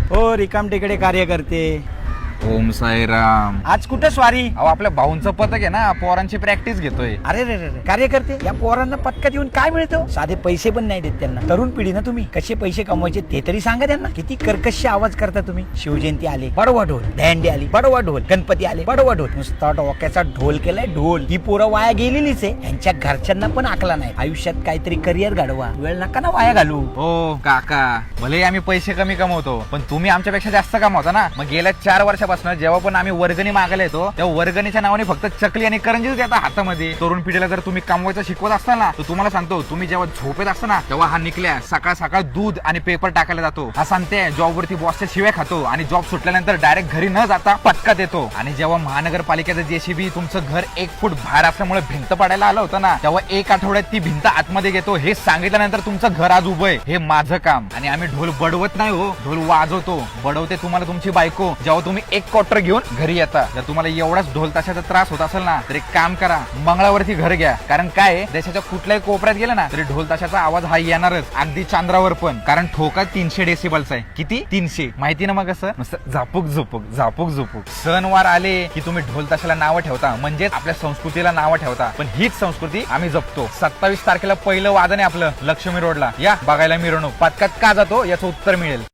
हो रिकाम टेकडे कार्य करते। ओम साईराम। आज कुठं स्वारी? अहो आपल्या भाऊंचं पथक आहे ना, पोरांची प्रॅक्टिस घेतोय। अरे रे रे रे, कार्य करते। या पोरांना पटका देऊन काय मिळतं? साधे पैसे पण नाही देत त्यांना। तरुण पिढी ना तुम्ही, कसे पैसे कमवायचे ते तरी सांगा त्यांना। किती कर्कश आवाज करता तुम्ही। शिवजयंती आली बडवा ढोल, दहंडी आली बडवा ढोल, गणपती आले बडवा ढोल, नुसता डोक्याचा ढोल केलाय ढोल। ही पोरं वाया गेलेलीच आहे, यांच्या घरच्यांना पण आकला नाही। आयुष्यात काहीतरी करिअर घडवा, वेळ नका ना वाया घालू। हो काका, भले आम्ही पैसे कमी कमवतो पण तुम्ही आमच्यापेक्षा जास्त कमवता ना। मग गेल्या 4 वर्षापासून जेव्हा पण आम्ही वर्गणी मागायला येतो तेव्हा वर्गणीच्या नावाने फक्त चकली आणि करंजीच देता हातामध्ये। तरुण पिढीला जर तुम्ही कमवायचं शिकवत असताल ना, तर तुम्हाला सांगतो, तुम्ही जेव्हा झोपेत असता ना तेव्हा हा निकल्या सकाळ सकाळ दूध आणि पेपर टाकायला जातो। हा सांगते जॉबवरती बॉसच्या शिव्या खातो आणि जॉब सुटल्यानंतर डायरेक्ट घरी न जाता पटका देतो। आणि जेव्हा महानगरपालिकेचं जेसीबी तुमचं घर 1 फूट बाहेर असल्यामुळे भिंत पाडायला आलं होतं ना, तेव्हा 1 आठवड्यात ती भिंत आतमध्ये घेतो। हे सांगितल्यानंतर तुमचं घर आज उभं आहे, हे माझं काम। आणि आम्ही ढोल बडवत नाही हो, ढोल वाजवतो। बडवते तुम्हाला तुमची बायको जेव्हा तुम्ही 1 क्वार्टर घेऊन घरी येता। जर तुम्हाला एवढाच ढोल ताशाचा त्रास होत असेल ना, तर एक काम करा, मंगळावरती घर घ्या। कारण काय, देशाच्या कुठल्याही कोपऱ्यात गेलं ना तरी ढोल ताशाचा आवाज हा येणारच, अगदी चांद्रावर पण। कारण ठोका 300 डेसिबलचा आहे। किती? 300। माहिती ना मग असं नुसतं झापूक झुपूक झापूक झुपूक। सणवार आले की तुम्ही ढोल ताशाला नावं ठेवता, म्हणजेच आपल्या संस्कृतीला नावं ठेवता। पण हीच संस्कृती आम्ही जपतो। 27 तारखेला पहिलं वादन आहे आपलं लक्ष्मी रोडला, या बघायला मिरवणूक। पथकात का जातो याचं उत्तर मिळेल।